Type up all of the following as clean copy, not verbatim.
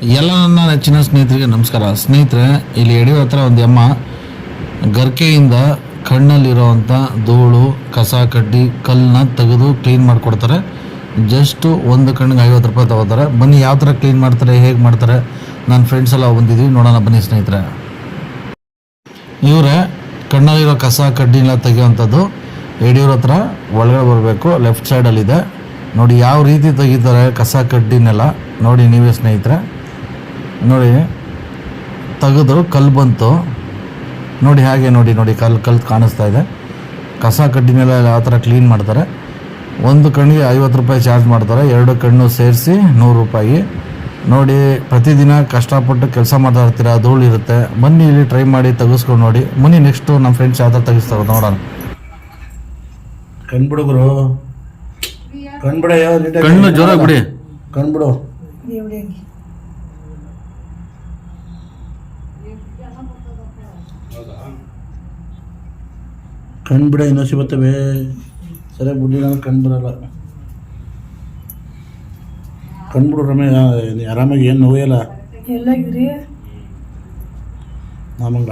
ಎಲ್ಲ ನನ್ನ ನೆಚ್ಚಿನ ಸ್ನೇಹಿತರಿಗೆ ನಮಸ್ಕಾರ. ಸ್ನೇಹಿತರೆ, ಇಲ್ಲಿ ಯಡಿಯೂರು ಹತ್ರ ಒಂದು ಅಮ್ಮ ಗರ್ಕೆಯಿಂದ ಕಣ್ಣಲ್ಲಿರೋವಂಥ ಧೂಳು, ಕಸ, ಕಡ್ಡಿ, ಕಲ್ಲನ್ನ ತೆಗೆದು ಕ್ಲೀನ್ ಮಾಡಿಕೊಡ್ತಾರೆ. ಜಸ್ಟು ಒಂದು ಕಣ್ಣಿಗೆ 50 ರೂಪಾಯಿ ತಗೋತಾರೆ. ಬನ್ನಿ ಯಾವ ಥರ ಕ್ಲೀನ್ ಮಾಡ್ತಾರೆ, ಹೇಗೆ ಮಾಡ್ತಾರೆ, ನನ್ನ ಫ್ರೆಂಡ್ಸ್ ಎಲ್ಲ ಬಂದಿದ್ದೀವಿ, ನೋಡೋಣ ಬನ್ನಿ ಸ್ನೇಹಿತರೆ. ಇವರೇ ಕಣ್ಣಲ್ಲಿರೋ ಕಸ ಕಡ್ಡಿನೆಲ್ಲ ತೆಗೆಯುವಂಥದ್ದು. ಯಡಿಯೂರು ಹತ್ರ ಒಳಗಡೆ ಬರಬೇಕು, ಲೆಫ್ಟ್ ಸೈಡಲ್ಲಿದೆ ನೋಡಿ. ಯಾವ ರೀತಿ ತೆಗಿತಾರೆ ಕಸ ಕಡ್ಡಿನೆಲ್ಲ ನೋಡಿ ನೀವೇ ಸ್ನೇಹಿತರೆ. ನೋಡಿ ತೆಗೆದು ಕಲ್ಲು ಬಂತು ನೋಡಿ, ಹಾಗೆ ನೋಡಿ ನೋಡಿ ಕಲ್ಲು ಕಾಣಿಸ್ತಾ ಇದೆ. ಕಸ ಕಡ್ಡಿನೆಲ್ಲ ಯಾವ ಥರ ಕ್ಲೀನ್ ಮಾಡ್ತಾರೆ. ಒಂದು ಕಣ್ಣಿಗೆ 50 ರೂಪಾಯಿ ಚಾರ್ಜ್ ಮಾಡ್ತಾರೆ, 2 ಕಣ್ಣು ಸೇರಿಸಿ 100 ರೂಪಾಯಿ. ನೋಡಿ, ಪ್ರತಿದಿನ ಕಷ್ಟಪಟ್ಟು ಕೆಲಸ ಮಾಡ್ತಾ ಇರ್ತೀರ, ಧೂಳು ಇರುತ್ತೆ. ಬನ್ನಿ ಇಲ್ಲಿ ಟ್ರೈ ಮಾಡಿ ತೆಗೆಸ್ಕೊಂಡು ನೋಡಿ. ಬನ್ನಿ ನೆಕ್ಸ್ಟು ನಮ್ಮ ಫ್ರೆಂಡ್ಸ್ ಯಾವ ಥರ ತೆಗಿಸ್ತಾರೆ ನೋಡೋಣ. ಕಣ್ಬಿಡು ಗುರು, ಕಣ್ಬಿಡ, ಕಣ್ಣು ಜೋರಾಗಿ ಬಿಡಿ, ಕಣ್ಬಿಡು. ಕಣ್ಬಿಡ, ಇನ್ನೊಸಿ ಬರ್ತವೆ. ಸರಿ ಬಿಡಿ, ನಾನು ಕಣ್ಬಿಡಲ್ಲ. ಕಣ್ಬಿಡು ರಮೇಶ, ಆರಾಮಾಗಿ ಏನು ನೋಯಲ್ಲ ಎಲ್ಲಾಗಿದ್ರಿ ನಾಮಂಗ.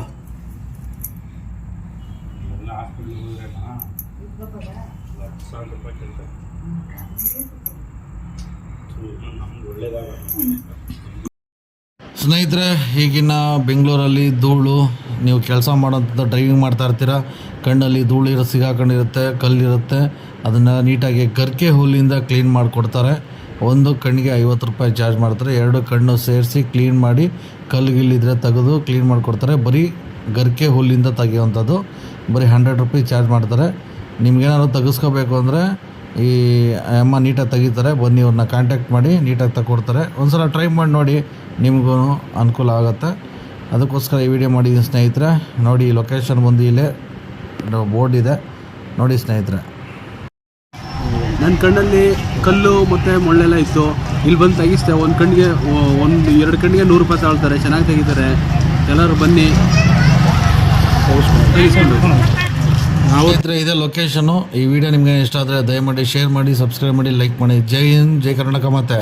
ಸ್ನೇಹಿತರೆ, ಈಗಿನ ಬೆಂಗಳೂರಲ್ಲಿ ಧೂಳು, ನೀವು ಕೆಲಸ ಮಾಡೋಂಥದ್ದು ಡ್ರೈವಿಂಗ್ ಮಾಡ್ತಾ ಇರ್ತೀರ, ಕಣ್ಣಲ್ಲಿ ಧೂಳು ಸಿಗಾಕೊಂಡಿರುತ್ತೆ, ಕಲ್ಲಿರುತ್ತೆ. ಅದನ್ನು ನೀಟಾಗಿ ಗರ್ಕೆ ಹುಲ್ಲಿಂದ ಕ್ಲೀನ್ ಮಾಡಿಕೊಡ್ತಾರೆ. ಒಂದು ಕಣ್ಣಿಗೆ 50 ರೂಪಾಯಿ ಚಾರ್ಜ್ ಮಾಡ್ತಾರೆ, 2 ಕಣ್ಣು ಸೇರಿಸಿ ಕ್ಲೀನ್ ಮಾಡಿ ಕಲ್ಲುಗಿಲ್ಲಿದ್ರೆ ತೆಗೆದು ಕ್ಲೀನ್ ಮಾಡಿಕೊಡ್ತಾರೆ. ಬರೀ ಗರ್ಕೆ ಹುಲ್ಲಿಂದ ತೆಗೆಯುವಂಥದ್ದು ಬರೀ 100 ರೂಪಾಯಿ ಚಾರ್ಜ್ ಮಾಡ್ತಾರೆ. ನಿಮ್ಗೇನಾದ್ರು ತೆಗೆಸ್ಕೋಬೇಕು ಅಂದರೆ ಈ ಅಮ್ಮ ನೀಟಾಗಿ ತೆಗಿತಾರೆ. ಬನ್ನಿ, ಅವ್ರನ್ನ ಕಾಂಟ್ಯಾಕ್ಟ್ ಮಾಡಿ ನೀಟಾಗಿ ತಗೊಡ್ತಾರೆ. ಒಂದು ಸಲ ಟ್ರೈ ಮಾಡಿ ನೋಡಿ, ನಿಮಗೂ ಅನುಕೂಲ ಆಗುತ್ತೆ. ಅದಕ್ಕೋಸ್ಕರ ಈ ವಿಡಿಯೋ ಮಾಡಿದ್ದೀನಿ ಸ್ನೇಹಿತರೆ. ನೋಡಿ, ಲೊಕೇಶನ್ ಬಂದು ಇಲ್ಲೇ ಬೋರ್ಡ್ ಇದೆ ನೋಡಿ ಸ್ನೇಹಿತರೆ. ನನ್ನ ಕಣ್ಣಲ್ಲಿ ಕಲ್ಲು ಮತ್ತು ಮುಳ್ಳೆಲ್ಲ ಇತ್ತು, ಇಲ್ಲಿ ಬಂದು ತೆಗಿಸ್ತೆ. ಒಂದು ಕಣ್ಣಿಗೆ 2 ಕಣ್ಣಿಗೆ 100 ರೂಪಾಯಿ ತಗೊಳ್ತಾರೆ. ಚೆನ್ನಾಗಿ ತೆಗಿತಾರೆ. ಎಲ್ಲರೂ ಬನ್ನಿ ತೆಗಿಸ್ಕೊಂಡು. ಸ್ನೇಹಿತರೆ, ಇದೇ ಲೊಕೇಶನು. ಈ ವಿಡಿಯೋ ನಿಮಗೆ ಇಷ್ಟ ಆದರೆ ದಯಮಾಡಿ ಶೇರ್ ಮಾಡಿ, ಸಬ್ಸ್ಕ್ರೈಬ್ ಮಾಡಿ, ಲೈಕ್ ಮಾಡಿ. ಜೈ ಹಿಂದ್, ಜೈ ಕರ್ನಾಟಕ. ಮತ್ತೆ